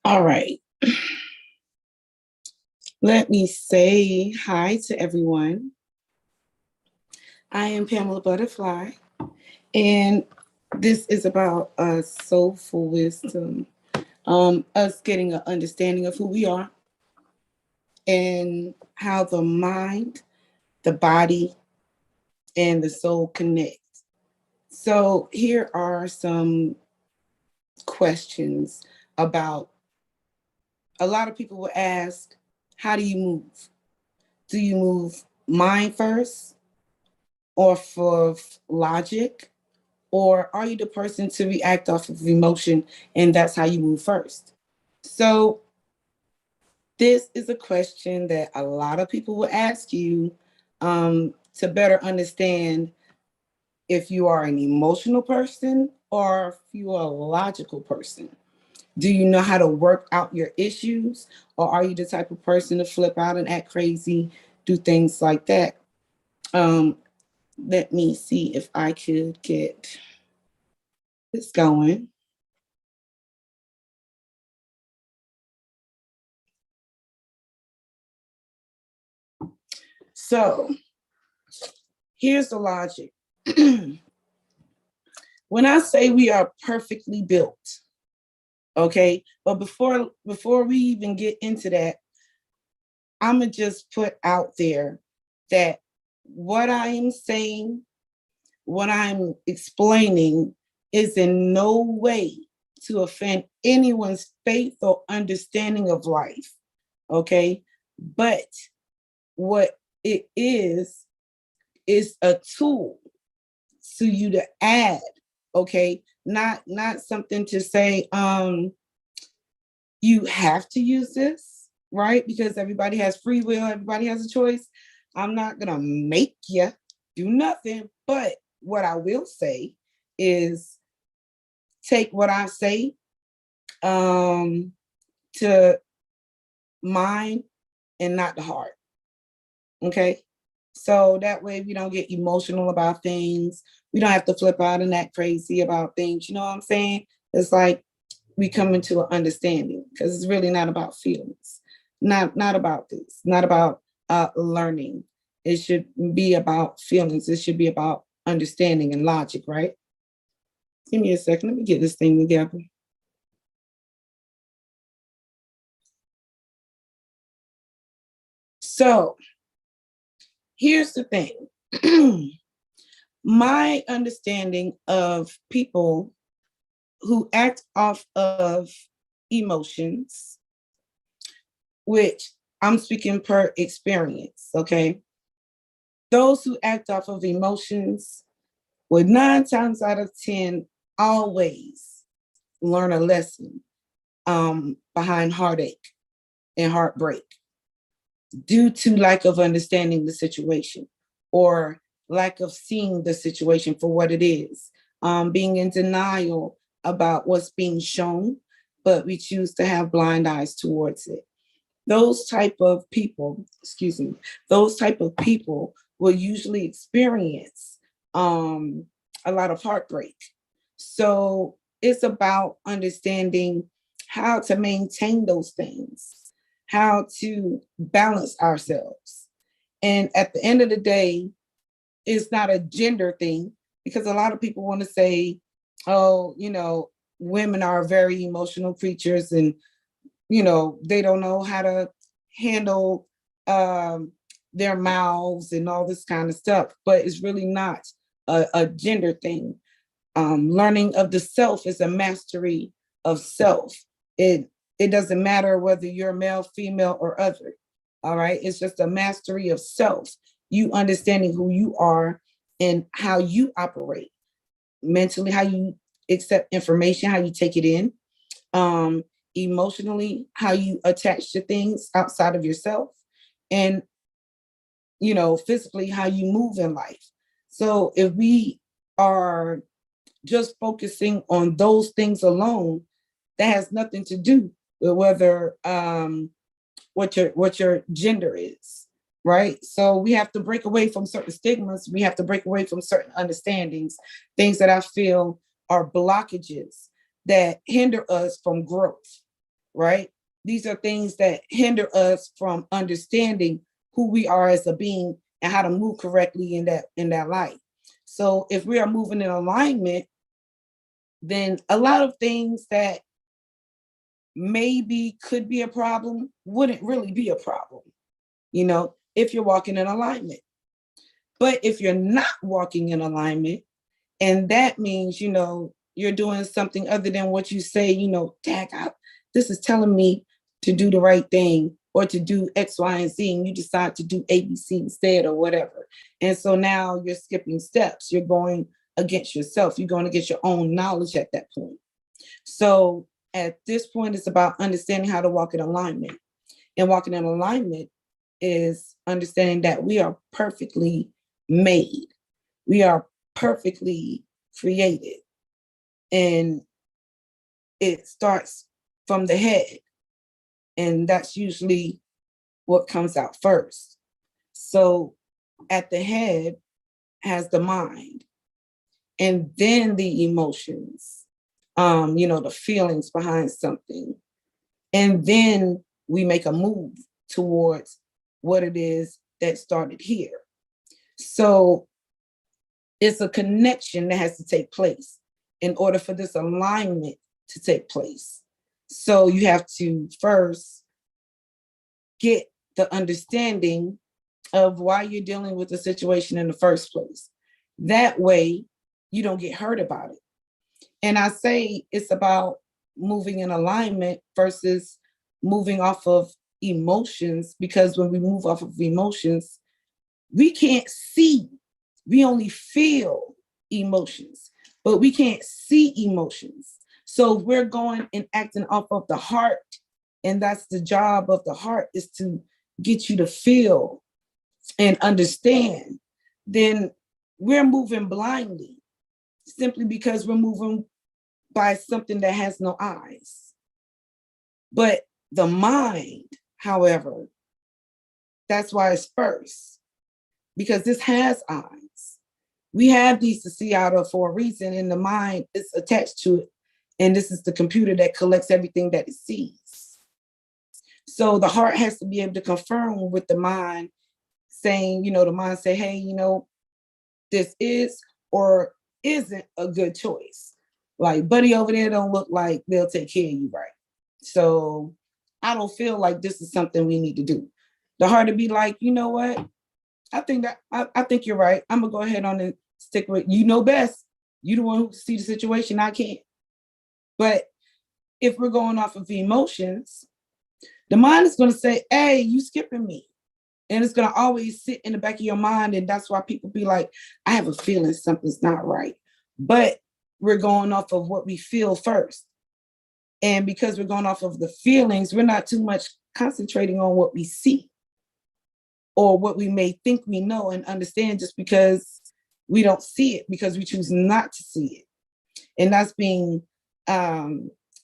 All right. Let me say hi to everyone. I am Pamela ButtaFly, and this is about soulful wisdom, us getting an understanding of who we are and how the mind, the body, and the soul connect. So here are some questions about, a lot of people will ask, how do you move? Do you move mind first or for logic? Or are you the person to react off of emotion and that's how you move first? So this is a question that a lot of people will ask you to better understand if you are an emotional person or if you are a logical person. Do you know how to work out your issues, or are you the type of person to flip out and act crazy, do things like that? Let me see if I could get this going. So here's the logic. When I say we are perfectly built, okay, but before we even get into that, I'm gonna just put out there that what I am saying, what I'm explaining, is in no way to offend anyone's faith or understanding of life, okay? But what it is a tool to you to add, okay? Not something to say, you have to use this, right? Because everybody has free will, everybody has a choice. I'm not gonna make you do nothing, but what I will say is take what I say to mind and not the heart. Okay. So that way we don't get emotional about things. We don't have to flip out and act crazy about things. You know what I'm saying? It's like we come into an understanding, because it's really not about feelings. Not about this, not about learning. It should be about feelings. It should be about understanding and logic, right? Give me a second. Let me get this thing together. So here's the thing. My understanding of people who act off of emotions, which I'm speaking per experience, okay? Those who act off of emotions would 9 times out of 10 always learn a lesson behind heartache and heartbreak due to lack of understanding the situation or lack of seeing the situation for what it is, being in denial about what's being shown, but we choose to have blind eyes towards it. Those type of people, excuse me, those type of people will usually experience a lot of heartbreak. So it's about understanding how to maintain those things, how to balance ourselves. And at the end of the day, it's not a gender thing, because a lot of people want to say, oh, women are very emotional creatures and, they don't know how to handle their mouths and all this kind of stuff. But it's really not a gender thing. Learning of the self is a mastery of self. It doesn't matter whether you're male, female, or other. All right. It's just a mastery of self. You understanding who you are and how you operate mentally, how you accept information, how you take it in, emotionally, how you attach to things outside of yourself, and physically, how you move in life. So if we are just focusing on those things alone, that has nothing to do with whether what your gender is, right? So we have to break away from certain stigmas. We have to break away from certain understandings, things that I feel are blockages that hinder us from growth, right? These are things that hinder us from understanding who we are as a being and how to move correctly in that light. So if we are moving in alignment, then a lot of things that maybe could be a problem wouldn't really be a problem, if you're walking in alignment. But if you're not walking in alignment, and that means, you're doing something other than what you say, tag out, this is telling me to do the right thing or to do X, Y, and Z, and you decide to do A, B, C instead or whatever. And so now you're skipping steps. You're going against yourself. You're going to get your own knowledge at that point. So at this point, it's about understanding how to walk in alignment. And walking in alignment is understanding that we are perfectly made. We are perfectly created. And it starts from the head. And that's usually what comes out first. So at the head has the mind, and then the emotions, the feelings behind something. And then we make a move towards what it is that started here. So it's a connection that has to take place in order for this alignment to take place. So you have to first get the understanding of why you're dealing with the situation in the first place. That way, you don't get hurt about it. And I say it's about moving in alignment versus moving off of emotions, because when we move off of emotions, we can't see. We only feel emotions, but we can't see emotions. So we're going and acting off of the heart, and that's the job of the heart, is to get you to feel and understand. Then we're moving blindly simply because we're moving by something that has no eyes. But the mind, however, that's why it's first, because this has eyes. We have these to see out of for a reason, and the mind is attached to it. And this is the computer that collects everything that it sees. So the heart has to be able to confirm with the mind, saying, the mind say, hey, this is or isn't a good choice. Like, buddy over there don't look like they'll take care of you right. So I don't feel like this is something we need to do. The heart to be like, you know what? I think you're right. I'm gonna go ahead on and stick with, best. You the one who see the situation. I can't. But if we're going off of emotions, the mind is going to say, hey, you skipping me. And it's going to always sit in the back of your mind. And that's why people be like, I have a feeling something's not right. But we're going off of what we feel first. And because we're going off of the feelings, we're not too much concentrating on what we see or what we may think we know and understand, just because we don't see it, because we choose not to see it. And that's being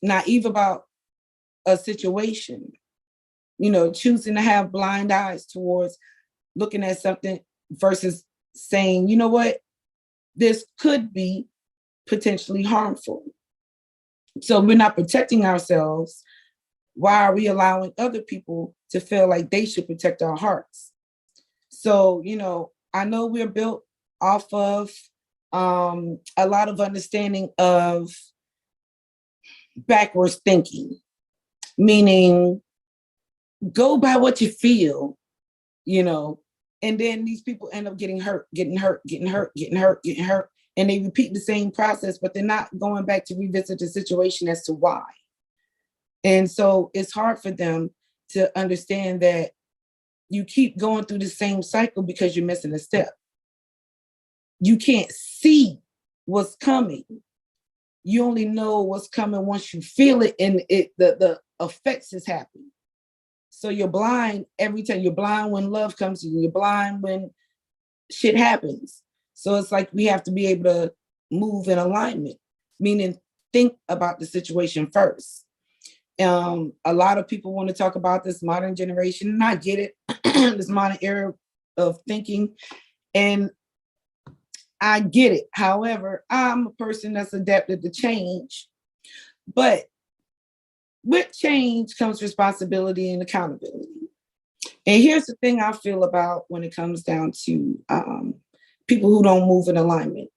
naive about a situation, choosing to have blind eyes towards looking at something versus saying, you know what, this could be potentially harmful. So we're not protecting ourselves. Why are we allowing other people to feel like they should protect our hearts? So, I know we're built off of a lot of understanding of backwards thinking, meaning go by what you feel, and then these people end up getting hurt, and they repeat the same process, but they're not going back to revisit the situation as to why. And so it's hard for them to understand that you keep going through the same cycle because you're missing a step. You can't see what's coming. You only know what's coming once you feel it, and the effects is happening. So you're blind every time. You're blind when love comes to you. You're blind when shit happens. So it's like we have to be able to move in alignment, meaning think about the situation first. A lot of people want to talk about this modern generation, and I get it, this modern era of thinking, and I get it. However, I'm a person that's adapted to change. But with change comes responsibility and accountability. And here's the thing I feel about when it comes down to people who don't move in alignment.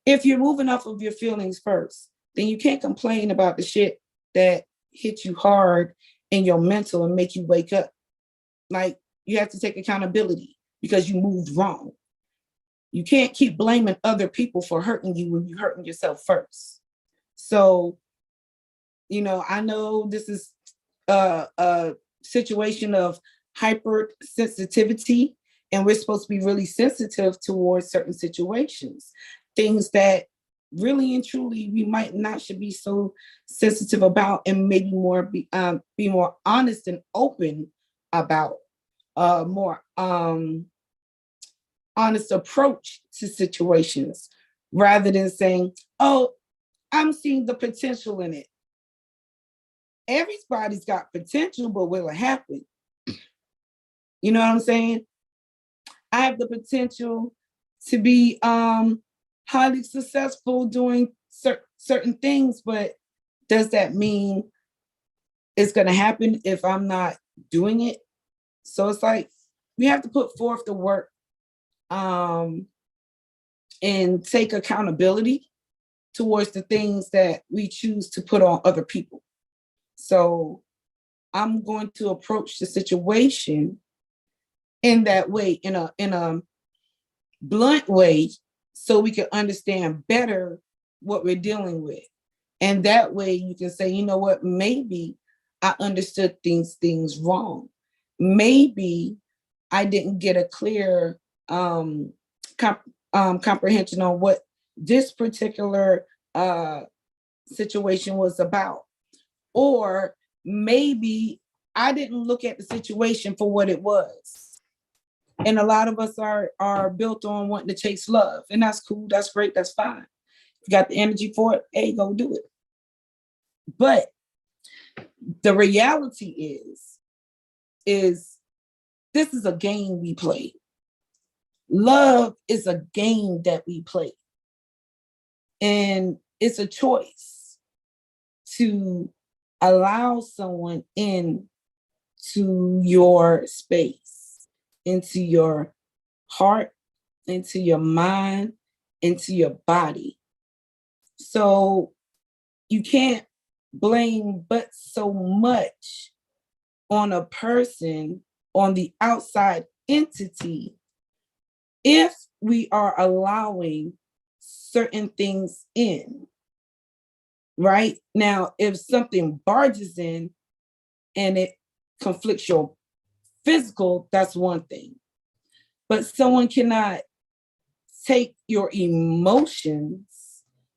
If you're moving off of your feelings first, then you can't complain about the shit that hit you hard in your mental and make you wake up. Like, you have to take accountability because you moved wrong. You can't keep blaming other people for hurting you when you're hurting yourself first. So, I know this is a situation of hypersensitivity, and we're supposed to be really sensitive towards certain situations, things that really and truly we might not should be so sensitive about, and maybe more be more honest and open about, more honest approach to situations, rather than saying, oh, I'm seeing the potential in it. Everybody's got potential, but will it happen? You know what I'm saying? I have the potential to be highly successful doing certain things, but does that mean it's going to happen if I'm not doing it? So it's like we have to put forth the work and take accountability towards the things that we choose to put on other people. So I'm going to approach the situation in that way, in a blunt way, so we can understand better what we're dealing with. And that way you can say, you know what, maybe I understood things wrong. Maybe I didn't get a clear comprehension on what this particular situation was about. Or maybe I didn't look at the situation for what it was. And a lot of us are built on wanting to chase love. And that's cool, that's great, that's fine. If you got the energy for it, hey, go do it. But the reality is this is a game we play. Love is a game that we play. And it's a choice to allow someone in to your space, into your heart, into your mind, into your body. So you can't blame but so much on a person, on the outside entity, if we are allowing certain things in. Right? Now, if something barges in and it conflicts your physical, that's one thing. But someone cannot take your emotions.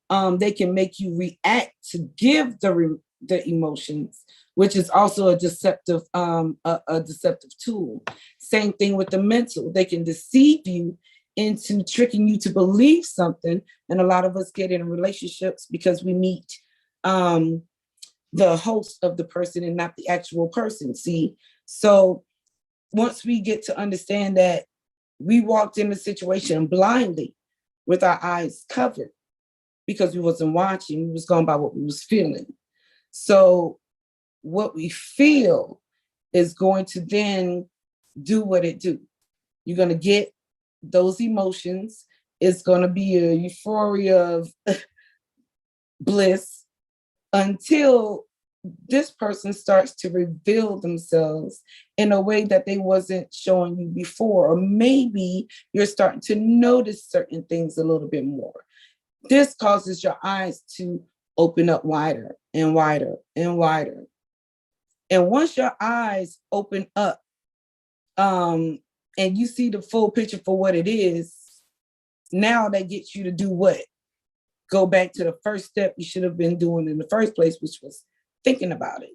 They can make you react to give the emotions, which is also a deceptive tool. Same thing with the mental. They can deceive you into tricking you to believe something. And a lot of us get in relationships because we meet the host of the person and not the actual person. See, so once we get to understand that we walked in the situation blindly with our eyes covered because we wasn't watching, we was going by what we was feeling. So what we feel is going to then do what it do. You're going to get those emotions. It's going to be a euphoria of bliss until this person starts to reveal themselves in a way that they wasn't showing you before. Or maybe you're starting to notice certain things a little bit more. This causes your eyes to open up wider and wider and wider. And once your eyes open up, and you see the full picture for what it is, now that gets you to do what? Go back to the first step you should have been doing in the first place, which was thinking about it.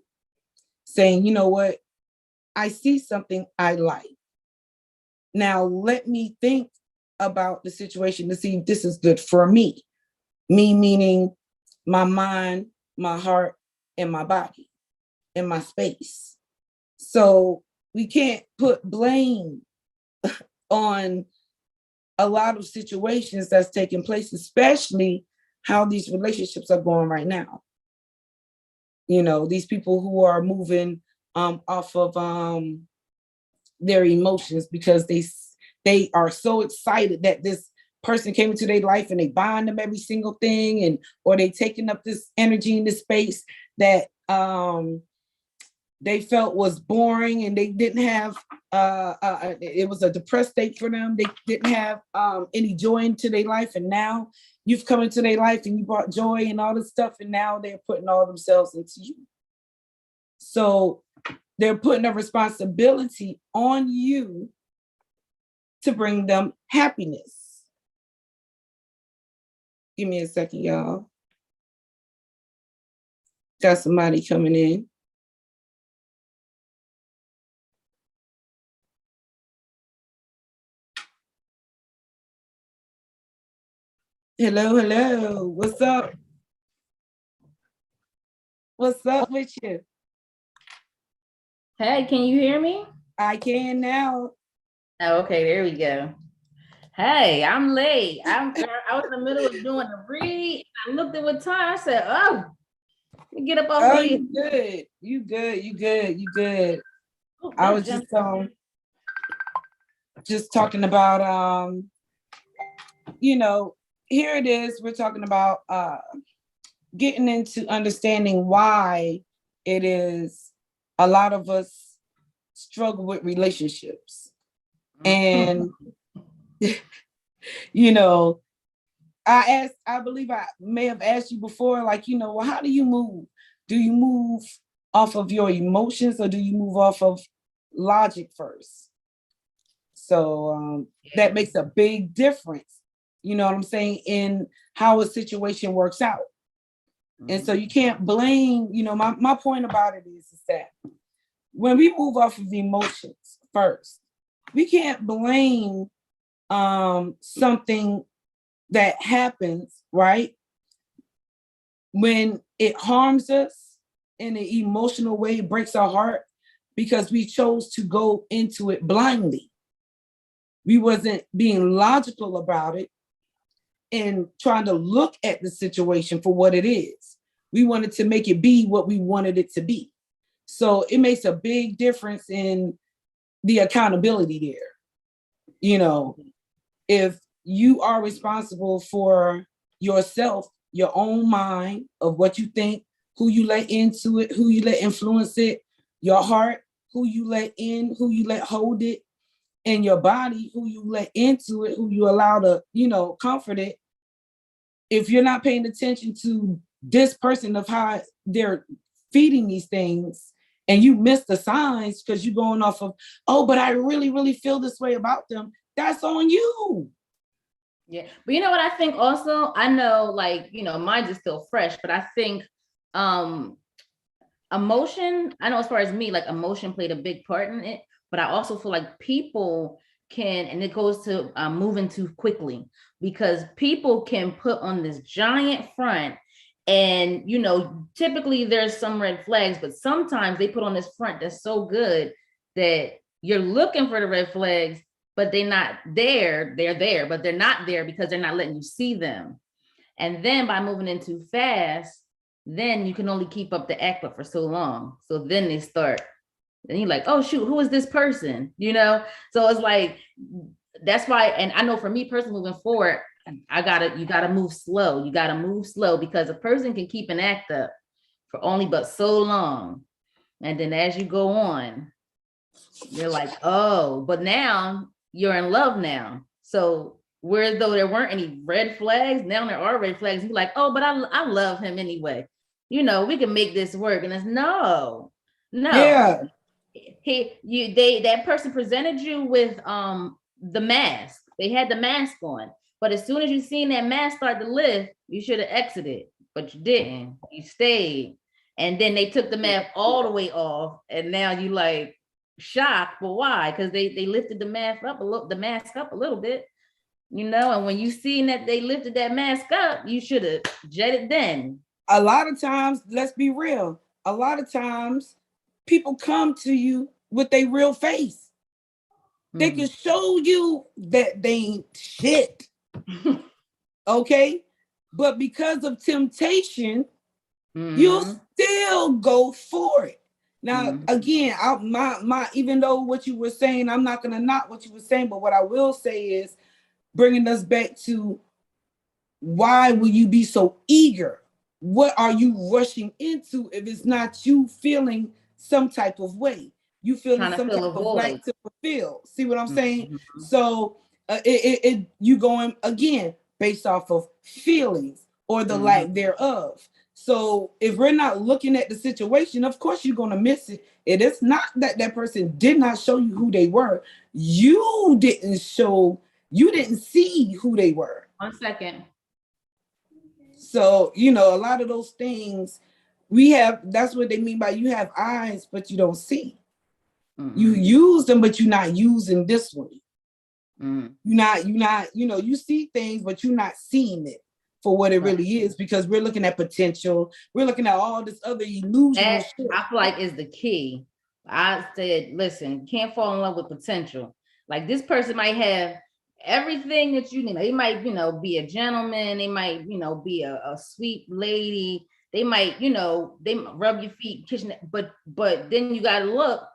Saying, you know what? I see something I like. Now let me think about the situation to see if this is good for me. Me meaning my mind, my heart, and my body, and my space. So we can't put blame on a lot of situations that's taking place, especially how these relationships are going right now. You know, these people who are moving off of their emotions because they are so excited that this person came into their life and they buying them every single thing, and or they taking up this energy in this space that they felt was boring, and they didn't have it was a depressed state for them. They didn't have any joy into their life, and now you've come into their life and you brought joy and all this stuff, and now they're putting all themselves into you. So they're putting a responsibility on you to bring them happiness. Give me a second, y'all. Got somebody coming in. Hello, hello. What's up? What's up with you? Hey, can you hear me? I can now. Oh, okay, there we go. Hey, I'm late. I was in the middle of doing a read. I looked at what time. I said, "Oh, let me get up off here." You good? You good? You good? You good? Oh, I was just talking about you know, here it is. We're talking about getting into understanding why it is a lot of us struggle with relationships. And you know, I believe I may have asked you before, like, you know, well, how do you move? Do you move off of your emotions, or do you move off of logic first? So that makes a big difference, you know what I'm saying, in how a situation works out. And so you can't blame, you know, my point about it is that when we move off of emotions first, we can't blame something that happens, right? When it harms us in an emotional way, it breaks our heart because we chose to go into it blindly. We wasn't being logical about it and trying to look at the situation for what it is. We wanted to make it be what we wanted it to be. So it makes a big difference in the accountability there. You know, if you are responsible for yourself, your own mind, of what you think, who you let into it, who you let influence it, your heart, who you let in, who you let hold it, and your body, who you let into it, who you allow to, you know, comfort it. If you're not paying attention to this person of how they're feeding these things, and you miss the signs because you're going off of, oh, but I really, really feel this way about them, that's on you. Yeah, but you know what I think also? I know, like, you know, mine is still fresh, but I think emotion, I know as far as me, like emotion played a big part in it, but I also feel like people can, and it goes to moving too quickly, because people can put on this giant front, and, you know, typically there's some red flags, but sometimes they put on this front that's so good that you're looking for the red flags, but they're not there. They're there, but they're not there because they're not letting you see them. And then by moving in too fast, then you can only keep up the act up for so long. So then they start, and you're like, oh shoot, who is this person? You know? So it's like, that's why, and I know for me personally moving forward, you gotta move slow. You gotta move slow, because a person can keep an act up for only but so long. And then as you go on, you're like, oh, but now you're in love now. So whereas though there weren't any red flags, now there are red flags. You're like, oh, but I love him anyway. You know, we can make this work. And it's no. Yeah. That person presented you with the mask. They had the mask on. But as soon as you seen that mask start to lift, you should have exited. But you didn't. You stayed. And then they took the mask all the way off. And now you like shocked. But why? Because they lifted the mask up a little bit. You know, and when you seen that they lifted that mask up, you should have jetted then. A lot of times, let's be real, a lot of times people come to you with their real face. They can show you that they ain't shit. Okay? But because of temptation, you'll still still go for it. Now, again, even though what you were saying, I'm not going to knock what you were saying, but what I will say is bringing us back to why will you be so eager? What are you rushing into if it's not you feeling some type of way? You feeling some type of light to fulfill. See what I'm saying? So you going again based off of feelings or the lack thereof. So if we're not looking at the situation, of course you're going to miss it. It is not that that person did not show you who they were. You didn't see who they were. 1 second. So, a lot of those things that's what they mean by you have eyes, but you don't see. You use them, but you're not using this one. You're not, you see things, but you're not seeing it for what it really is, because we're looking at potential. We're looking at all this other illusion. Shit. I feel like is the key. I said, listen, you can't fall in love with potential. Like this person might have everything that you need. They might, be a gentleman. They might, be a sweet lady. They might, they rub your feet, kitchen. But then you gotta look.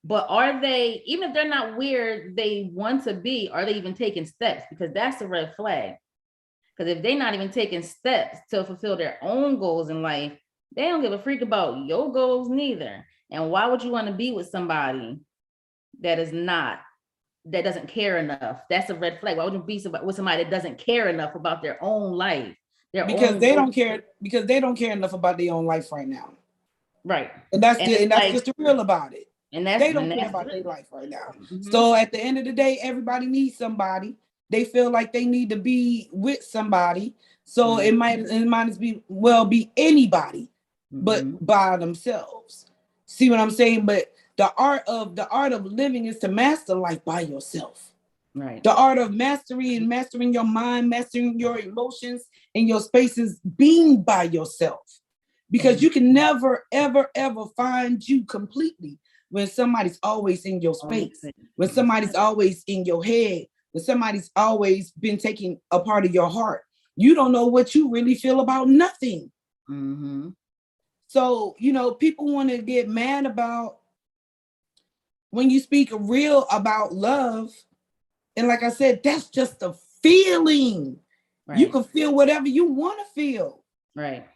But are they, even if they're not where they want to be, are they even taking steps? Because that's a red flag. Because if they're not even taking steps to fulfill their own goals in life, they don't give a freak about your goals neither. And why would you want to be with somebody that doesn't care enough? That's a red flag. Why would you be with somebody that doesn't care enough about their own life? Because they don't care enough about their own life right now. Right. And that's just the real about it. And they don't care about their life right now. So at the end of the day, everybody needs somebody. They feel like they need to be with somebody. So it might as well be anybody, but by themselves. See what I'm saying? But the art of living is to master life by yourself. Right. The art of mastery and mastering your mind, mastering your emotions and your spaces, being by yourself. Because you can never, ever, ever find you completely when somebody's always in your space, when somebody's always in your head, when somebody's always been taking a part of your heart. You don't know what you really feel about nothing. So, people want to get mad about when you speak real about love. And like I said, that's just a feeling. Right. You can feel whatever you want to feel. Right.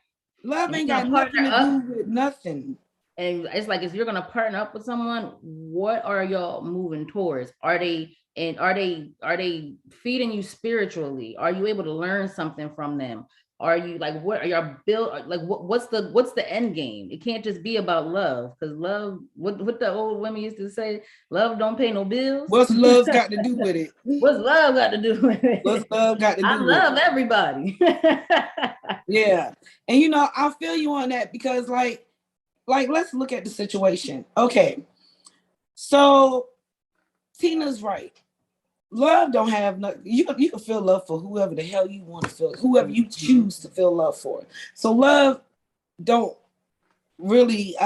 Love ain't got nothing to do with nothing. And it's like, if you're going to partner up with someone, what are y'all moving towards? Are they feeding you spiritually? Are you able to learn something from them? Are you like, what are y'all built? Like, what's the end game? It can't just be about love, because love, what the old women used to say, love don't pay no bills. What's love got to do with it? What's love got to do with it? What's love got to do with it? I love everybody. Yeah. And I feel you on that, because like let's look at the situation. Okay. So Tina's right. Love don't have nothing. You can feel love for whoever the hell you want to feel, whoever you choose to feel love for. So love don't really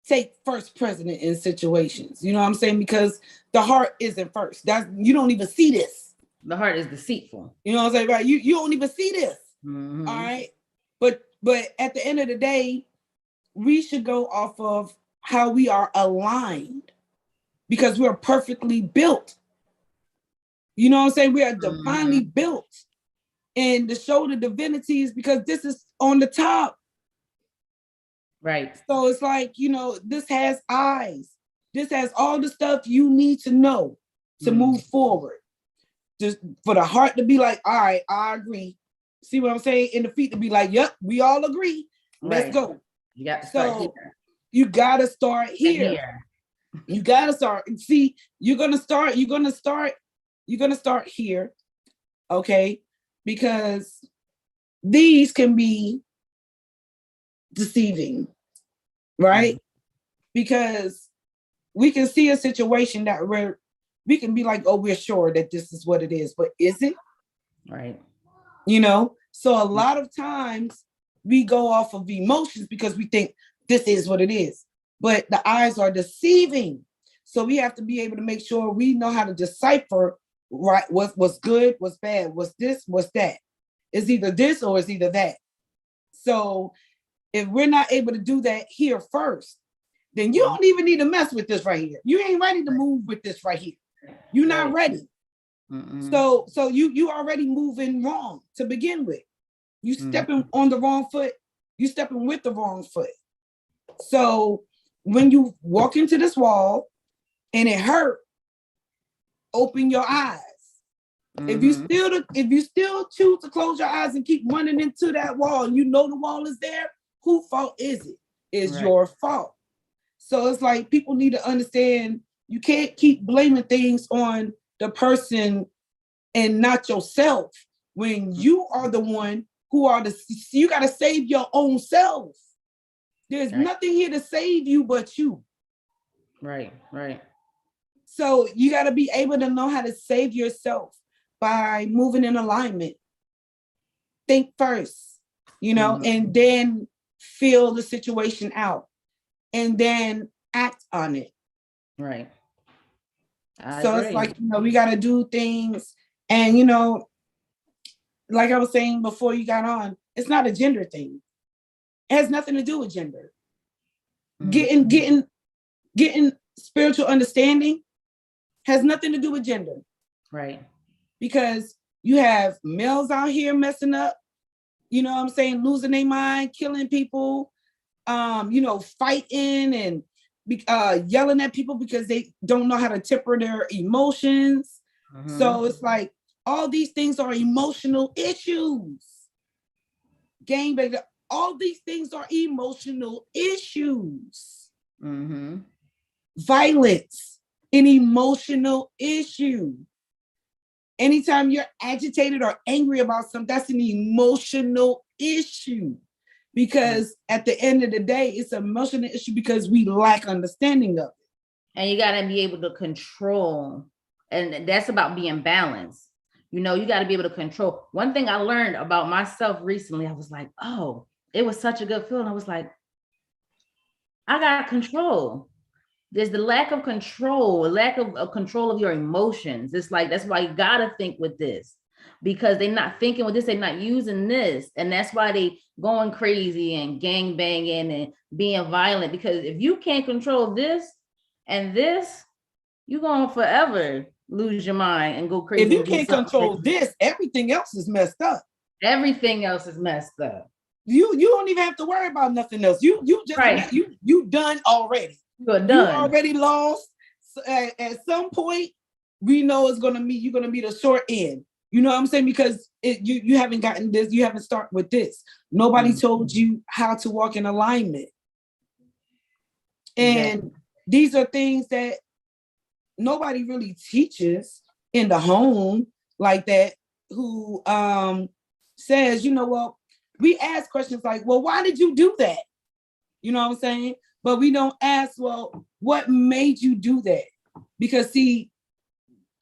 take first precedent in situations. You know what I'm saying? Because the heart isn't first. You don't even see this. The heart is deceitful. You know what I'm saying? Right? You don't even see this. All right. But at the end of the day, we should go off of how we are aligned, because we're perfectly built. You know what I'm saying? We are divinely built. And to show the divinity is because this is on the top. Right. So it's like, this has eyes. This has all the stuff you need to know to move forward. Just for the heart to be like, all right, I agree. See what I'm saying? And the feet to be like, yep, we all agree. Let's go. You got to start here. You got to start here. You got to start. See, you're going to start here. Okay. Because these can be deceiving, right? Because we can see a situation that we can be like, oh, we're sure that this is what it is, but is it? Right. So a lot of times we go off of emotions because we think this is what it is, but the eyes are deceiving. So we have to be able to make sure we know how to decipher, right, what's good, what's bad, what's this, what's that. It's either this or it's either that. So if we're not able to do that here first, then you don't even need to mess with this right here. You ain't ready to move with this right here. You're not ready. So you already moving wrong to begin with. You stepping on the wrong foot. You stepping with the wrong foot. So when you walk into this wall and it hurt, open your eyes. If you still choose to close your eyes and keep running into that wall, and you know the wall is there, whose fault is it? It's your fault. So it's like people need to understand you can't keep blaming things on the person and not yourself when you are the one who are you got to save your own self. There's nothing here to save you but you. Right. So you got to be able to know how to save yourself by moving in alignment. Think first, and then feel the situation out and then act on it. Right. So it's like, we got to do things. And, like I was saying before you got on, it's not a gender thing. It has nothing to do with gender. Getting spiritual understanding has nothing to do with gender. Right. Because you have males out here messing up, losing their mind, killing people, fighting and yelling at people because they don't know how to temper their emotions. So it's like all these things are emotional issues. Gangbang, all these things are emotional issues. Violence, an emotional issue. Anytime you're agitated or angry about something, that's an emotional issue. Because at the end of the day, it's an emotional issue because we lack understanding of it. And you got to be able to control. And that's about being balanced. You got to be able to control. One thing I learned about myself recently, I was like, oh, it was such a good feeling. I was like, I got control. There's the lack of control, control of your emotions. It's like, that's why you got to think with this, because they're not thinking with this. They're not using this. And that's why they going crazy and gang banging and being violent. Because if you can't control this and this, you're going to forever lose your mind and go crazy. If you can't control this, everything else is messed up. Everything else is messed up. You don't even have to worry about nothing else. You just you done already. You're done. You already lost. At some point, we know you're gonna be the short end. You know what I'm saying? Because you haven't gotten this. You haven't started with this. Nobody told you how to walk in alignment. And these are things that nobody really teaches in the home like that, who says, well, we ask questions like, well, why did you do that? You know what I'm saying? But we don't ask, well, what made you do that? Because see,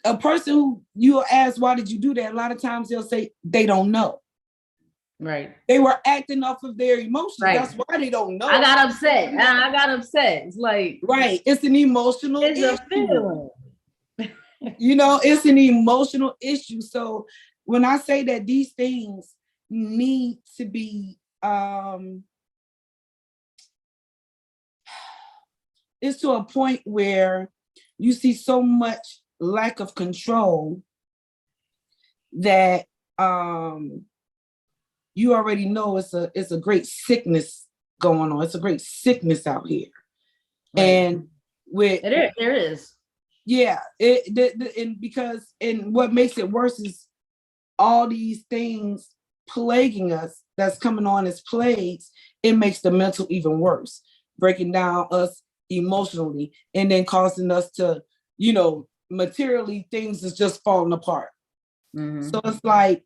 a person who you ask, why did you do that? A lot of times they'll say they don't know. Right. They were acting off of their emotions. Right. That's why they don't know. I got upset. I got upset. It's like, right. It's an emotional issue. A feeling. It's an emotional issue. So when I say that these things need to be, it's to a point where you see so much lack of control that you already know it's a great sickness going on. It's a great sickness out here. Right. And there is. Yeah. And what makes it worse is all these things plaguing us that's coming on as plagues. It makes the mental even worse, breaking down us emotionally and then causing us to, materially things is just falling apart. So it's like,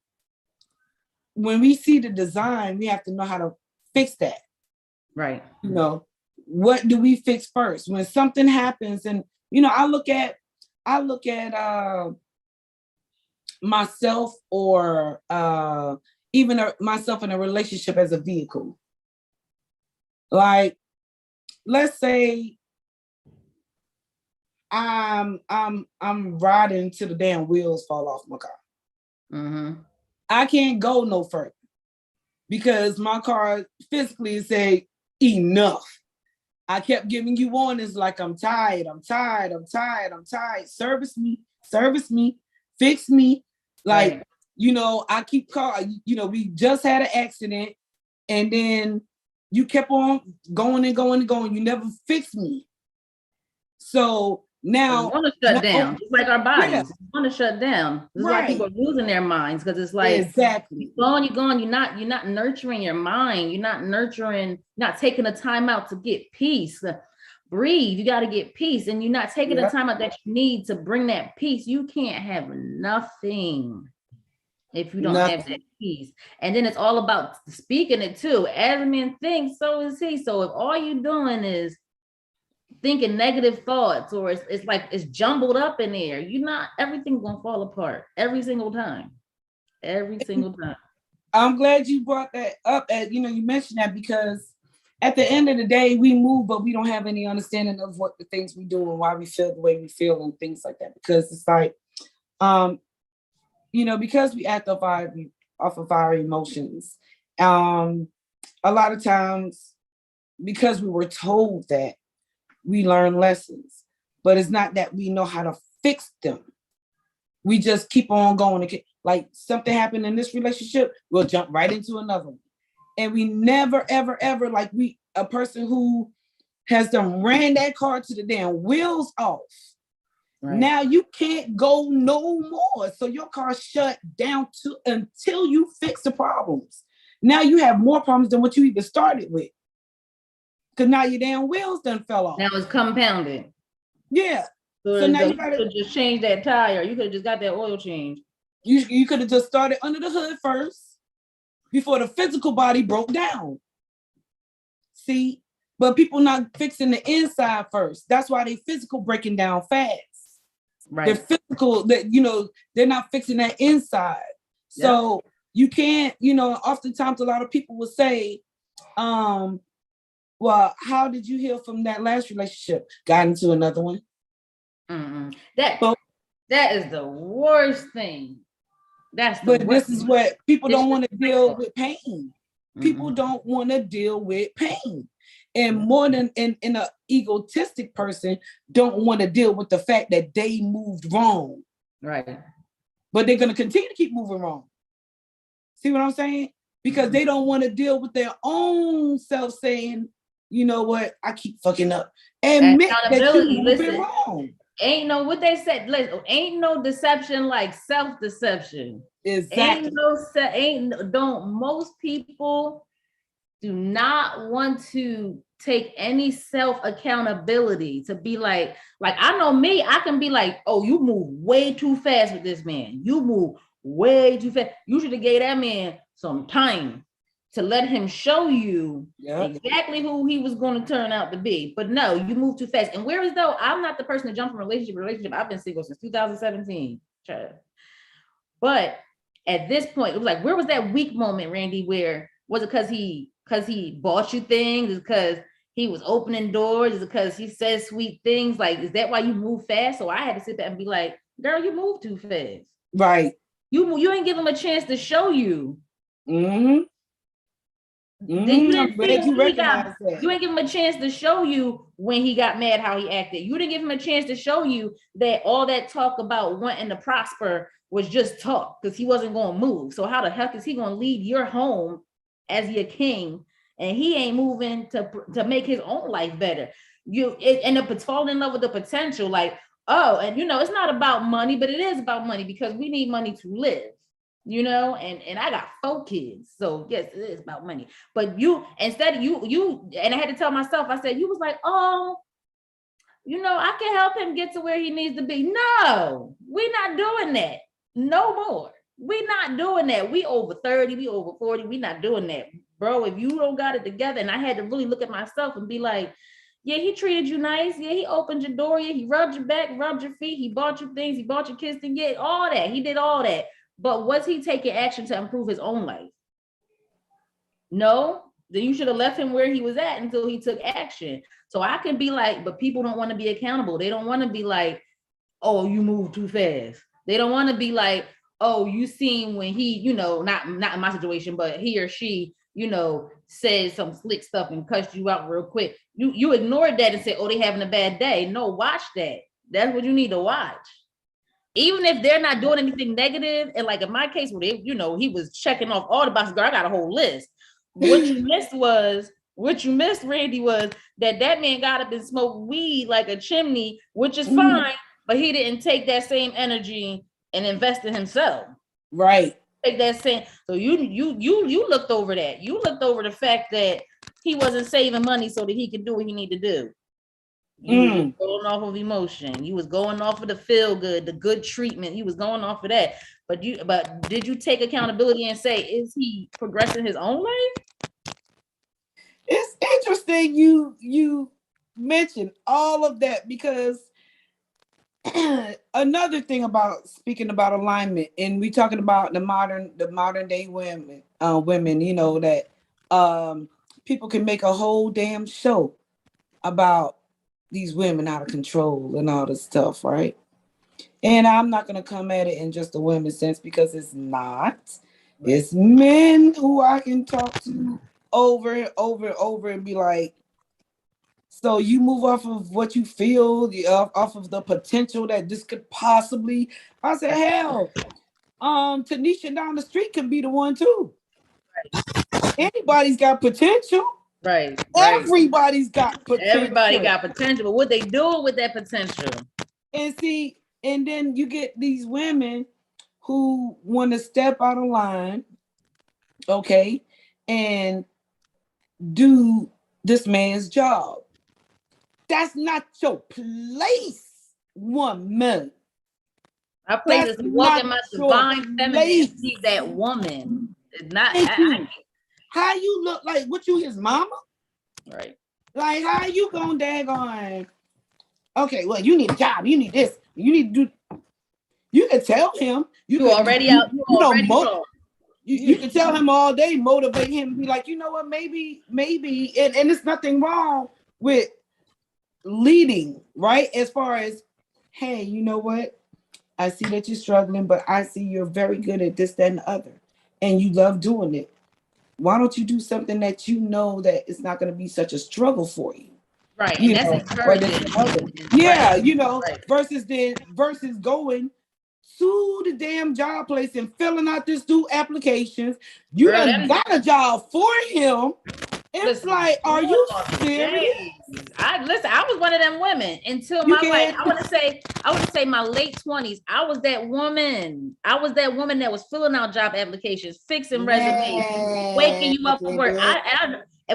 when we see the design, we have to know how to fix that. Right. What do we fix first? When something happens, and I look at myself or even myself in a relationship as a vehicle. Like, let's say I'm riding till the damn wheels fall off my car. I can't go no further. because my car physically said enough. I kept giving you warnings like I'm tired. Service me, fix me. Like, right. I keep calling, we just had an accident and then you kept on going and going and going. You never fixed me. So now we want to shut down, just like our bodies. Yeah. We want to shut down. This is why people are losing their minds, because it's like exactly you're going. You're not nurturing your mind. You're not taking the time out to get peace. Breathe. You got to get peace, and you're not taking the time out that you need to bring that peace. You can't have nothing if you don't have that peace. And then it's all about speaking it too. As a man thinks, so is he. So if all you're doing is thinking negative thoughts, or it's like it's jumbled up in there, everything's gonna fall apart every single time. I'm glad you brought that up. You mentioned that, because at the end of the day, we move, but we don't have any understanding of what the things we do and why we feel the way we feel and things like that. Because it's like, because we act off of our emotions, a lot of times, because we were told that, we learn lessons, but it's not that we know how to fix them. We just keep on going. Like something happened in this relationship, we'll jump right into another one. And we never, ever, ever, like a person who has done ran that car to the damn wheels off. Right. Now you can't go no more. So your car shut down until you fix the problems. Now you have more problems than what you even started with. Because now your damn wheels done fell off. Now it's compounded. Yeah. So now you could just change that tire. You could have just got that oil change. You could have just started under the hood first before the physical body broke down. See? But people not fixing the inside first. That's why they physical breaking down fast. Right. They're physical, they're not fixing that inside. Yep. So you can't, oftentimes a lot of people will say, well, how did you heal from that last relationship? Got into another one. That is the worst thing. This is what people don't want to deal with pain. People don't want to deal with pain. And more than in an egotistic person don't want to deal with the fact that they moved wrong. Right. But they're going to continue to keep moving wrong. See what I'm saying? Because they don't want to deal with their own self saying, you know what, I keep fucking up. Admit that you moving wrong. Ain't no, what they said, ain't no deception like self-deception. Exactly. Most people do not want to take any self-accountability to be like I know me, I can be like, oh, you move way too fast with this man. You move way too fast. You should have gave that man some time to let him show you exactly who he was going to turn out to be. But no, you move too fast. And whereas though I'm not the person to jump from relationship to relationship, I've been single since 2017. But at this point, it was like, where was that weak moment, Randy? Where was it because he bought you things? Is it because he was opening doors? Is it because he says sweet things? Like, is that why you move fast? So I had to sit there and be like, girl, you move too fast. Right. You ain't give him a chance to show you. Mm-hmm. You ain't give him a chance to show you when he got mad how he acted. You didn't give him a chance to show you that all that talk about wanting to prosper was just talk, because he wasn't going to move. So how the heck is he going to lead your home as your king, and he ain't moving to make his own life better? You end up falling in love with the potential, like, oh, and it's not about money, but it is about money, because we need money to live. And I got 4 kids. So yes, it is about money. But instead you, and I had to tell myself, I said, you was like, oh, I can help him get to where he needs to be. No, we're not doing that. No more. We're not doing that. We over 30, we over 40. We're not doing that. Bro, if you don't got it together, and I had to really look at myself and be like, yeah, he treated you nice. Yeah, he opened your door. Yeah, he rubbed your back, rubbed your feet. He bought you things. He bought your kids to get all that. He did all that. But was he taking action to improve his own life? No, then you should have left him where he was at until he took action. So I can be like, but people don't want to be accountable. They don't want to be like, oh, you move too fast. They don't want to be like, oh, you seen when he, not in my situation, but he or she said some slick stuff and cussed you out real quick. You ignored that and said, oh, they having a bad day. No, watch that. That's what you need to watch. Even if they're not doing anything negative, and like in my case, where he was checking off all the boxes. Girl, I got a whole list. What you missed, Randy, was that man got up and smoked weed like a chimney, which is fine, but he didn't take that same energy and invest in himself. Right. Take that same. So you looked over that. You looked over the fact that he wasn't saving money so that he could do what he needed to do. You was going off of emotion. You was going off of the feel good, the good treatment. You was going off of that. But did you take accountability and say, is he progressing his own life? It's interesting you mentioned all of that, because another thing about speaking about alignment, and we talking about the modern day women, that people can make a whole damn show about these women out of control and all this stuff, right? And I'm not going to come at it in just a women's sense, because it's not. Right. It's men who I can talk to over and over and over and be like, so you move off of what you feel, off of the potential that this could possibly. I said, hell, Tanisha down the street can be the one too. Right. Anybody's got potential. Right. Everybody's got potential. Everybody got potential, but what they doing with that potential? And then you get these women who want to step out of line, okay, and do this man's job. That's not your place, woman. Our place is to walk in my divine feminine. Be that woman. It's not. How you look like? What, you his mama? Right. Like, how you gonna daggone? Okay, well, you need a job. You need this. You need to do. You can tell him. You already out. You can tell him all day, motivate him, be like, you know what, maybe, and there's nothing wrong with leading, right? As far as, hey, you know what? I see that you're struggling, but I see you're very good at this, that, and the other, and you love doing it. Why don't you do something that you know that it's not going to be such a struggle for you? Right. And that's encouraging. Yeah, right. versus going to the damn job place and filling out this new applications. You done got a job for him. It's like, are you serious? I was one of them women until my life. I want to say my late 20s. I was that woman. I was that woman that was filling out job applications, fixing resumes, waking you up for work.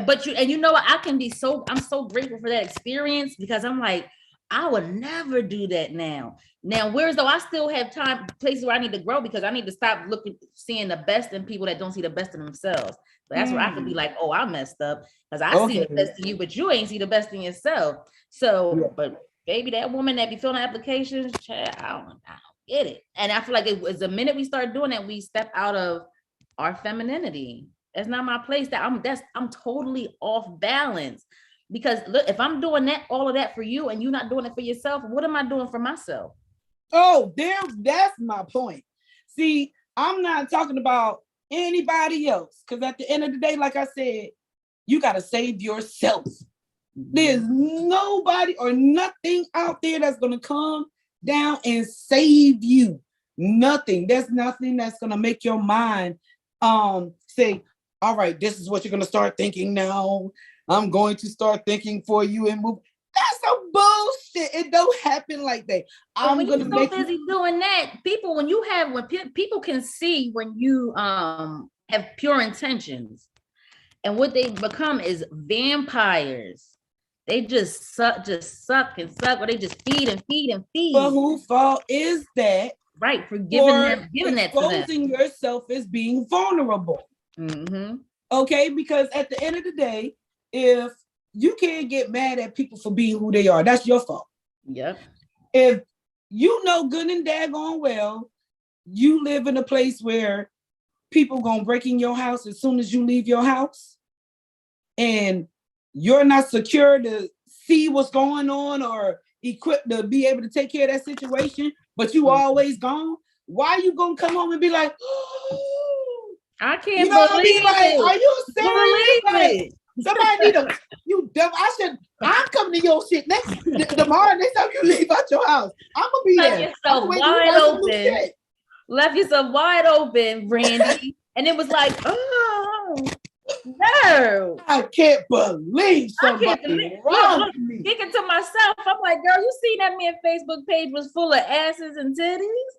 But you know what? I'm so grateful for that experience, because I'm like, I would never do that now. Whereas though I still have places where I need to grow, because I need to stop seeing the best in people that don't see the best in themselves. But that's where I could be like, oh, I messed up, because I see the best in you, but you ain't see the best in yourself. So, but baby, that woman that be filling applications, I don't get it. And I feel like it was the minute we start doing that, we step out of our femininity. That's not my place. I'm totally off balance. Because look, if I'm doing all of that for you and you're not doing it for yourself, what am I doing for myself? Oh, that's my point. See, I'm not talking about anybody else, because at the end of the day, like I said, you got to save yourself. There's nobody or nothing out there that's going to come down and save you. Nothing. There's nothing that's going to make your mind say, all right, this is what you're going to start thinking now. I'm going to start thinking for you and move. That's some bullshit. It don't happen like that. I'm going to make busy doing that. When people can see when you have pure intentions, and what they become is vampires. They just suck and suck, or they just feed and feed and feed. But whose fault is that? Right, for giving that to them. Exposing yourself as being vulnerable. Mm-hmm. Okay, because at the end of the day, if you can't get mad at people for being who they are, that's your fault. Yep. If you know good and daggone well, you live in a place where people gonna break in your house as soon as you leave your house, and you're not secure to see what's going on or equipped to be able to take care of that situation, but you always gone, why are you gonna come home and be like, oh, I can't You know what I mean? believe Like, it. are you serious? Like, Believe it. somebody need a you devil. I'm coming to your shit next tomorrow. Next time you leave out your house, I'm gonna be Left there. I'm yourself gonna wait till you wide buy some new open. shit. Left yourself wide open, Brandy. And it was like, oh no. I can't believe I can't somebody believe. robbed Look, me. thinking to myself, I'm like, girl, you seen that man Facebook page was full of asses and titties?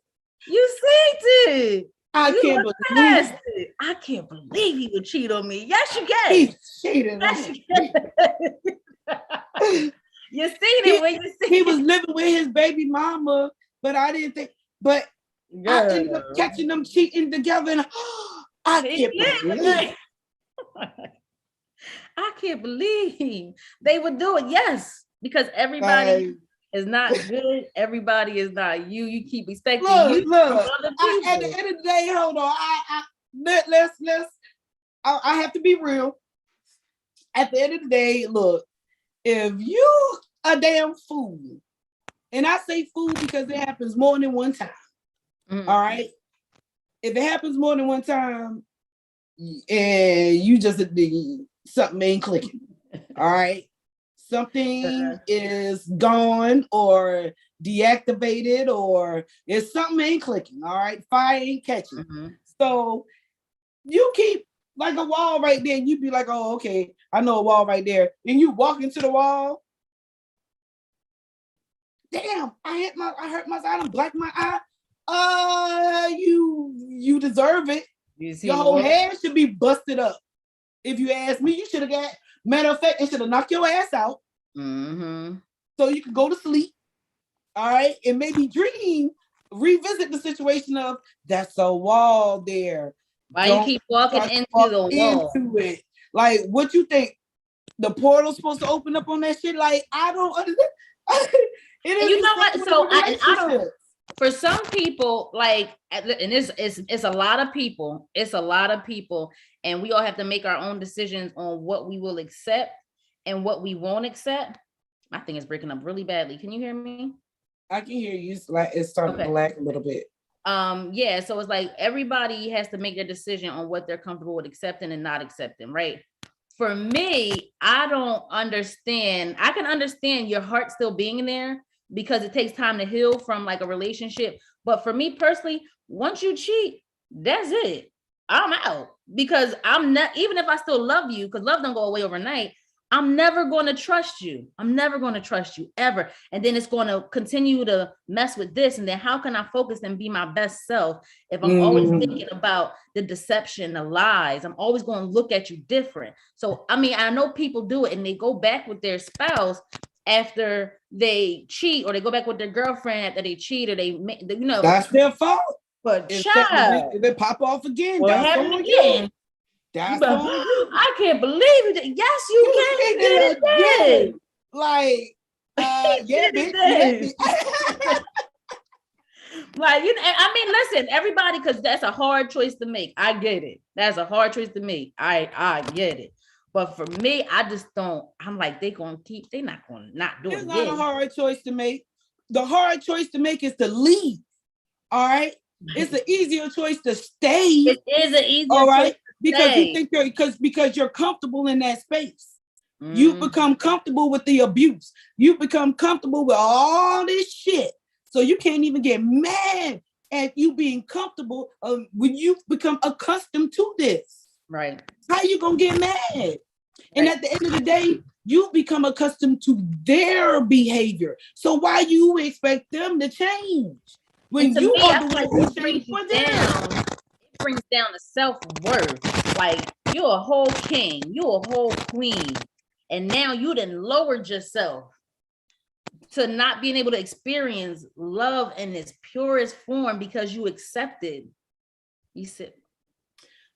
You seen it. I You can't look believe past it. I can't believe he would cheat on me. Yes, you can. he cheated Yes, on you me. can. You seen it when you see He was living with his baby mama, but I didn't think. But I ended up catching them cheating together, and I can't believe. I can't believe they would do it. Yes, because everybody is not good. Everybody is not you. You keep expecting you from other people. At the end of the day, hold on. I have to be real. At the end of the day, look, if you a damn fool, and I say fool because it happens more than one time. Mm-hmm. All right. If it happens more than one time, and you just something ain't clicking. All right. Something is gone or deactivated, or if something ain't clicking. All right. Fire ain't catching. Mm-hmm. So you keep like a wall right there, and you be like, oh, okay, I know a wall right there. And you walk into the wall. Damn, I hurt my eye, I blacked my eye. You deserve it. Your whole head should be busted up. If you ask me, you should have got, matter of fact, it should have knocked your ass out. Mm-hmm. So you can go to sleep. All right. And maybe revisit the situation of that's a wall there. Why you keep walking into the wall? Into it. Like, what you think? The portal's supposed to open up on that shit? Like, I don't understand. It is, you know what? So I don't. For some people, like, and it's a lot of people. It's a lot of people, and we all have to make our own decisions on what we will accept and what we won't accept. My thing is breaking up really badly. Can you hear me? I can hear you. It's starting to lag a little bit. Yeah. So it's like everybody has to make their decision on what they're comfortable with accepting and not accepting, right? For me, I don't understand. I can understand your heart still being there because it takes time to heal from like a relationship. But for me personally, once you cheat, that's it. I'm out because I'm not, even if I still love you, because love don't go away overnight, I'm never going to trust you. I'm never going to trust you ever. And then it's going to continue to mess with this. And then how can I focus and be my best self if I'm always thinking about the deception, the lies? I'm always going to look at you different. So, I mean, I know people do it and they go back with their spouse after they cheat, or they go back with their girlfriend after they cheat, or that's their fault. But child, they pop off again. What happened again? That's on you. I can't believe it. Yes, you can. You did it again. Like, yeah, bitch. Like, I mean, listen, everybody, because that's a hard choice to make. I get it. That's a hard choice to make. I get it. But for me, I just don't. I'm like, they're not going to not do it. It's not a hard choice to make. The hard choice to make is to leave. All right. It's an easier choice to stay. It is an easier all right. choice. Because you think because you're comfortable in that space. You become comfortable with the abuse. You become comfortable with all this shit. So you can't even get mad at you being comfortable when you become accustomed to this. Right. How you gonna get mad? Right. And at the end of the day, you become accustomed to their behavior. So why you expect them to change? When you are the one who changed for them. It brings down the self-worth. Like, you're a whole king, you're a whole queen, and now you done lowered yourself to not being able to experience love in its purest form because you accepted. You said,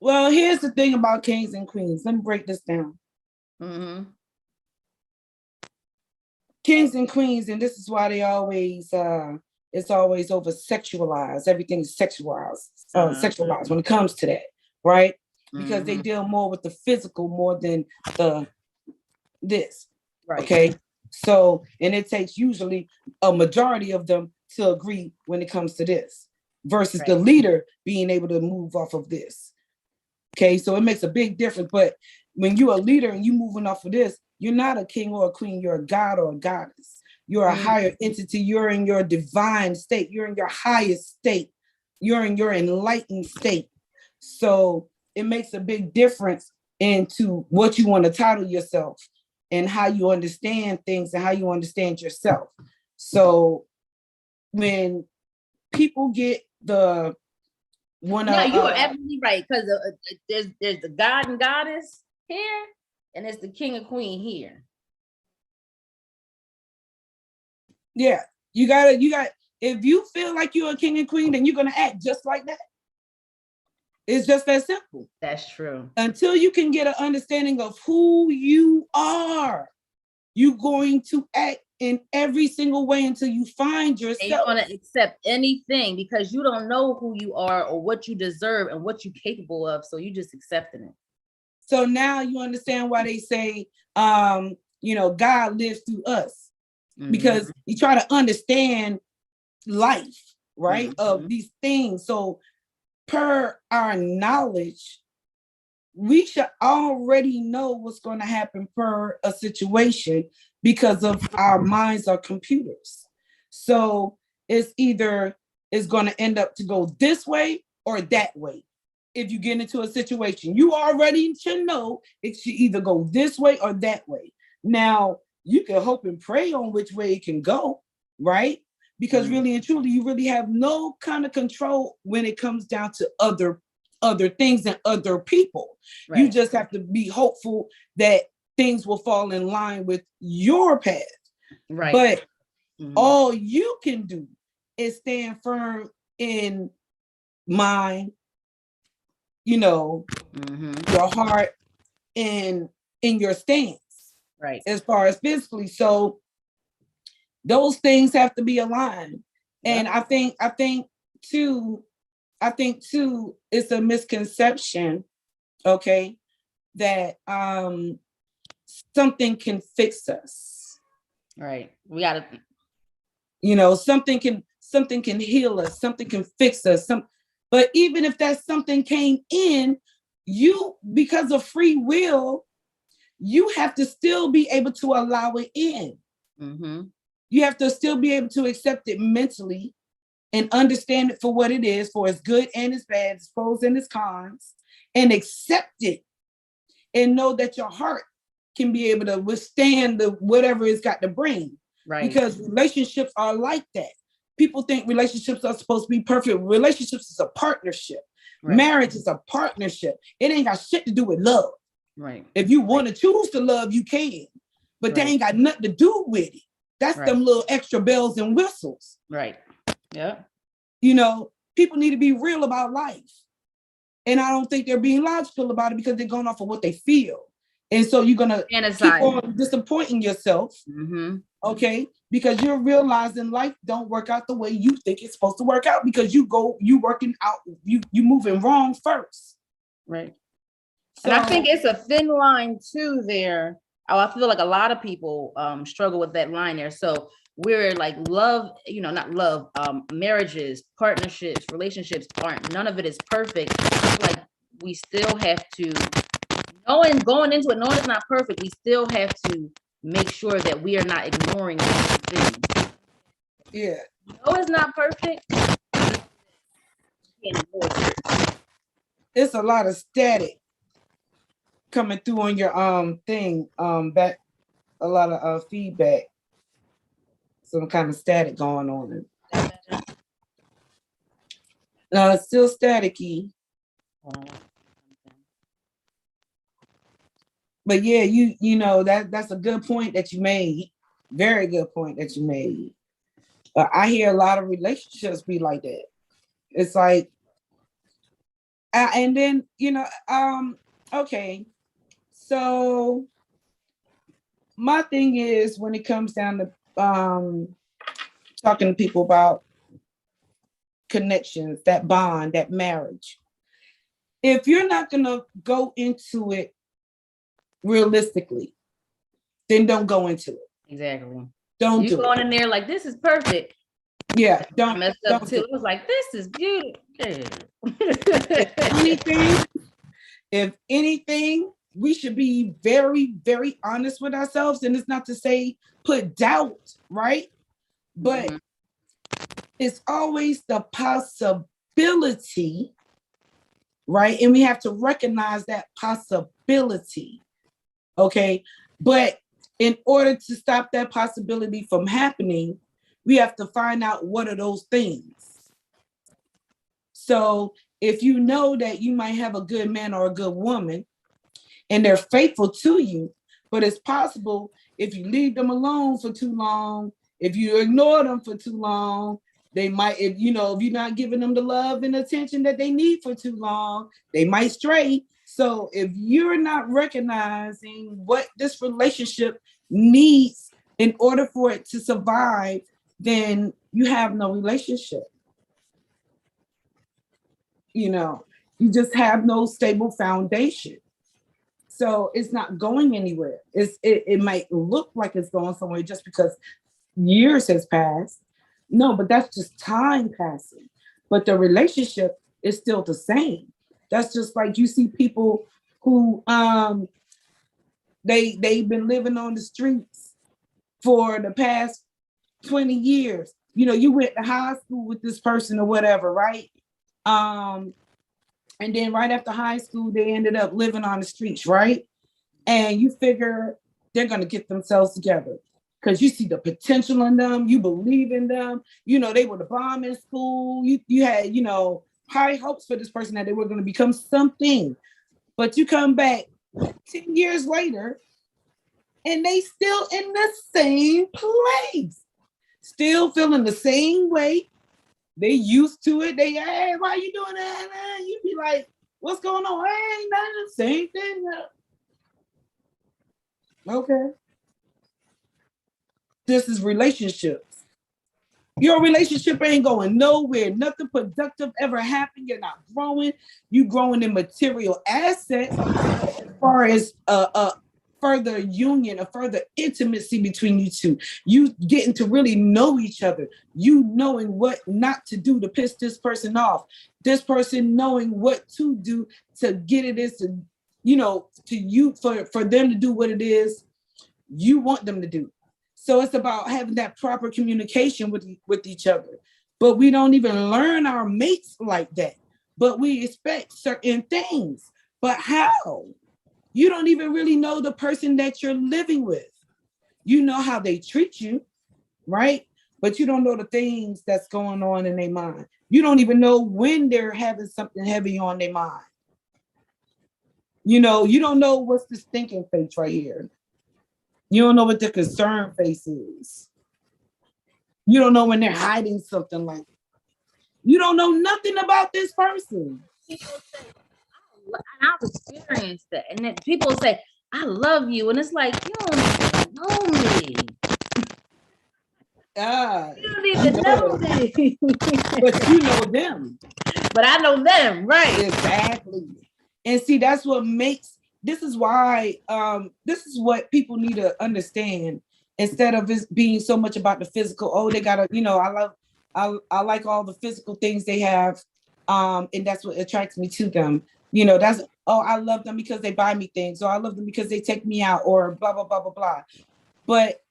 well, here's the thing about kings and queens. Let me break this down. Mm-hmm. Kings and queens, and this is why they always it's always over sexualized. Everything is sexualized when it comes to that, right? Because they deal more with the physical more than this. Right. Okay. So, and it takes usually a majority of them to agree when it comes to this versus the leader being able to move off of this. Okay, so it makes a big difference. But when you're a leader and you moving off of this, you're not a king or a queen, you're a god or a goddess. You're a higher entity, you're in your divine state, you're in your highest state, you're in your enlightened state. So it makes a big difference into what you want to title yourself and how you understand things and how you understand yourself. So when people get the one, no, you are absolutely right, because there's the god and goddess here, and it's the king and queen here. Yeah, you got if you feel like you're a king and queen, then you're gonna act just like that. It's just that simple. That's true. Until you can get an understanding of who you are, you're going to act in every single way until you find yourself. And you're going to accept anything because you don't know who you are or what you deserve and what you're capable of. So you just accepting it. So now you understand why they say, God lives through us, because you try to understand life, right? Of these things. So per our knowledge, we should already know what's going to happen per a situation because of our minds are computers. So it's either it's going to end up to go this way or that way. If you get into a situation, you already should know it should either go this way or that way. Now, you can hope and pray on which way it can go, right? Because really and truly, you really have no kind of control when it comes down to other things and other people. Right. You just have to be hopeful that things will fall in line with your path. Right. But all you can do is stand firm in mind, your heart and in your stance. Right. As far as physically. So those things have to be aligned. Yep. And I think too, it's a misconception, okay, that something can fix us. Right. We gotta, something can heal us, something can fix us. But even if that something came in, you, because of free will, you have to still be able to allow it in. You have to still be able to accept it mentally and understand it for what it is, for its good and its bad, its pros and its cons, and accept it and know that your heart can be able to withstand whatever it's got to bring. Right. Because relationships are like that. People think relationships are supposed to be perfect. Relationships is a partnership. Right. Marriage is a partnership. It ain't got shit to do with love. Right. If you want to choose to love, you can, but they ain't got nothing to do with it. That's them little extra bells and whistles. Right. Yeah. People need to be real about life. And I don't think they're being logical about it because they're going off of what they feel. And so you're going to keep on disappointing yourself. Okay. Because you're realizing life don't work out the way you think it's supposed to work out because you working out, you moving wrong first. Right. So, and I think it's a thin line too there. I feel like a lot of people struggle with that line there. So we're like love, not love, marriages, partnerships, relationships none of it is perfect. Like we still have to, going into it, knowing it's not perfect, we still have to make sure that we are not ignoring things. Yeah. No, it's not perfect. It's a lot of static coming through on your thing, back, a lot of feedback, some kind of static going on. No, it's still staticky. But yeah, that's a good point that you made. Very good point that you made. I hear a lot of relationships be like that. It's like, and then okay. So my thing is when it comes down to talking to people about connections, that bond, that marriage. If you're not gonna go into it realistically, then don't go into it. Exactly. Don't you do going in there like this is perfect. Yeah, don't mess up too. It was like this is beautiful. If anything, we should be very, very honest with ourselves. And it's not to say put doubt, right? But it's always the possibility, right? And we have to recognize that possibility, okay? But in order to stop that possibility from happening, we have to find out what are those things. So if you know that you might have a good man or a good woman and they're faithful to you, but it's possible if you leave them alone for too long, if you ignore them for too long, they might, if you're not giving them the love and attention that they need for too long, they might stray. So if you're not recognizing what this relationship needs in order for it to survive, then you have no relationship. You just have no stable foundation. So it's not going anywhere. It might look like it's going somewhere just because years has passed. No, but that's just time passing. But the relationship is still the same. That's just like you see people who they've been living on the streets for the past 20 years. You went to high school with this person or whatever, right? And then right after high school, they ended up living on the streets, right? And you figure they're going to get themselves together because you see the potential in them. You believe in them. They were the bomb in school. You had, high hopes for this person that they were going to become something. But you come back 10 years later and they still in the same place, still feeling the same way. They used to it. They, hey, why you doing that? You be like, what's going on? Hey, ain't nothing, the same thing. Okay. This is relationships. Your relationship ain't going nowhere. Nothing productive ever happened. You're not growing. You growing in material assets as far as a further union, a further intimacy between you two. You getting to really know each other. You knowing what not to do to piss this person off. This person knowing what to do to get it is to, to you for them to do what it is you want them to do. So it's about having that proper communication with each other. But we don't even learn our mates like that. But we expect certain things. But how? You don't even really know the person that you're living with. You know how they treat you, right? But you don't know the things that's going on in their mind. You don't even know when they're having something heavy on their mind. You don't know what's this thinking face right here. You don't know what the concern face is. You don't know when they're hiding something like that. You don't know nothing about this person. People say, I've experienced that. And then people say, I love you. And it's like, you don't know me. You don't even know me. But you know them. But I know them, right? Exactly. And see, that's what makes, this is why, this is what people need to understand instead of it being so much about the physical. Oh, they gotta, I like all the physical things they have. And that's what attracts me to them. That's, I love them because they buy me things, or I love them because they take me out, or blah, blah, blah, blah, blah. But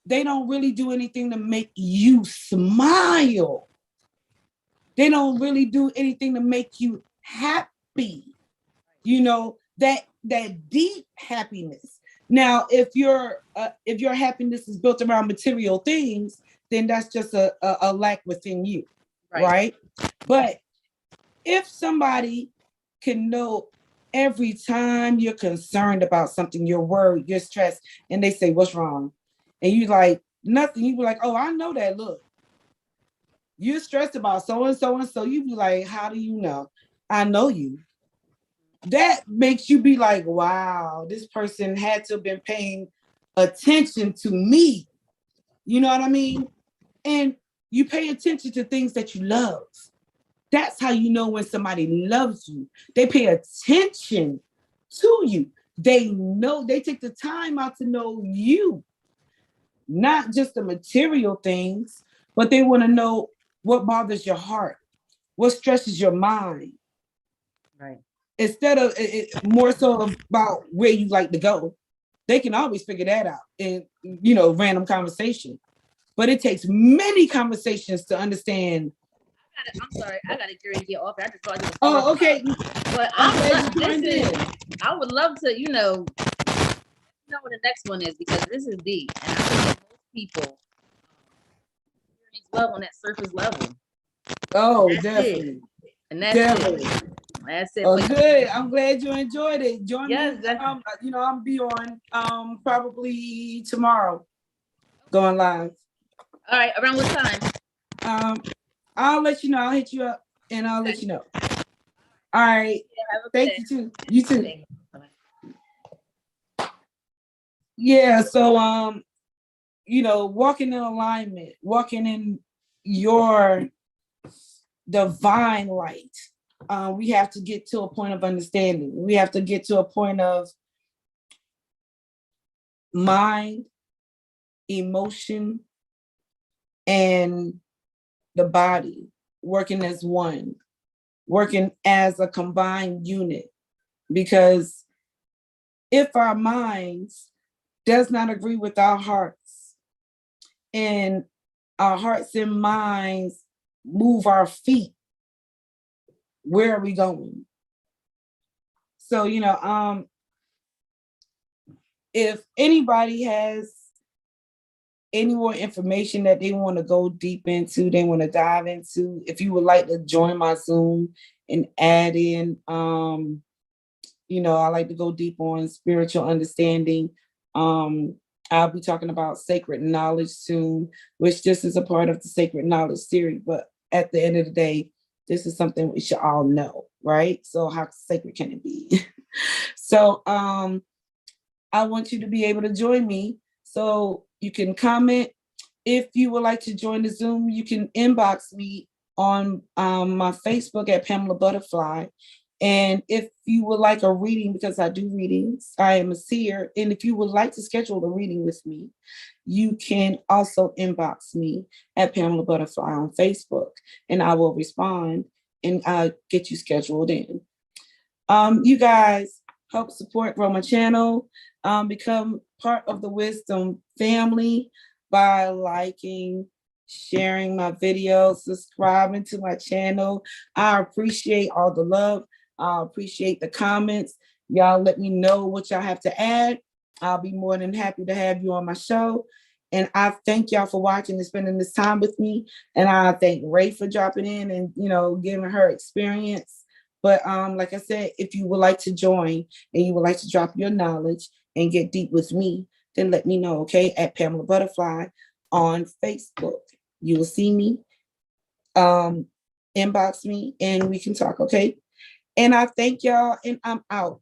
they don't really do anything to make you smile. They don't really do anything to make you happy. That deep happiness. Now, if your happiness is built around material things, then that's just a lack within you, right? But if somebody can know every time you're concerned about something, you're worried, you're stressed, and they say, what's wrong? And you like, nothing. You be like, oh, I know that. Look, you're stressed about so and so and so. You be like, how do you know? I know you. That makes you be like, wow, this person had to have been paying attention to me. You know what I mean? And you pay attention to things that you love. That's how you know when somebody loves you. They pay attention to you. They know, they take the time out to know you. Not just the material things, but they want to know what bothers your heart, what stresses your mind. Right. instead of more so about where you like to go, they can always figure that out in, you know, random conversation. But it takes many conversations to understand. I'm sorry, I gotta get off. I just thought you. Oh, okay. But I would love to, you know what the next one is, because this is deep, and I think that most people experience love on that surface level. Oh, definitely. And that's definitely. it. That's it. Oh, good. I'm glad you enjoyed it. Join me. You know, I'll be on probably tomorrow, going live. All right. Around what time? I'll let you know. I'll hit you up and I'll let you know. All right. Yeah, thank you too. You too. Okay. Yeah. So, you know, walking in alignment, walking in your divine light. We have to get to a point of understanding. We have to get to a point of mind, emotion, and the body working as one, working as a combined unit. Because if our minds does not agree with our hearts, and our hearts and minds move our feet, where are we going? So, you know, if anybody has any more information that they want to go deep into, they want to dive into, if you would like to join my Zoom and add in, you know, I like to go deep on spiritual understanding. I'll be talking about sacred knowledge soon, which this is a part of the sacred knowledge series. But at the end of the day, this is something we should all know, right? So how sacred can it be? So I want you to be able to join me. So you can comment. If you would like to join the Zoom, you can inbox me on my Facebook at Pamela ButtaFly. And if you would like a reading, because I do readings, I am a seer. And if you would like to schedule a reading with me, you can also inbox me at Pamela ButtaFly on Facebook, and I will respond and get you scheduled in. You guys help support, grow my channel, become part of the Wisdom family by liking, sharing my videos, subscribing to my channel. I appreciate all the love. I appreciate the comments. Y'all let me know what y'all have to add. I'll be more than happy to have you on my show. And I thank y'all for watching and spending this time with me. And I thank Ray for dropping in and, you know, giving her experience. But like I said, if you would like to join and you would like to drop your knowledge and get deep with me, then let me know, okay, at Pamela ButtaFly on Facebook. You will see me, inbox me, and we can talk, okay? And I thank y'all, and I'm out.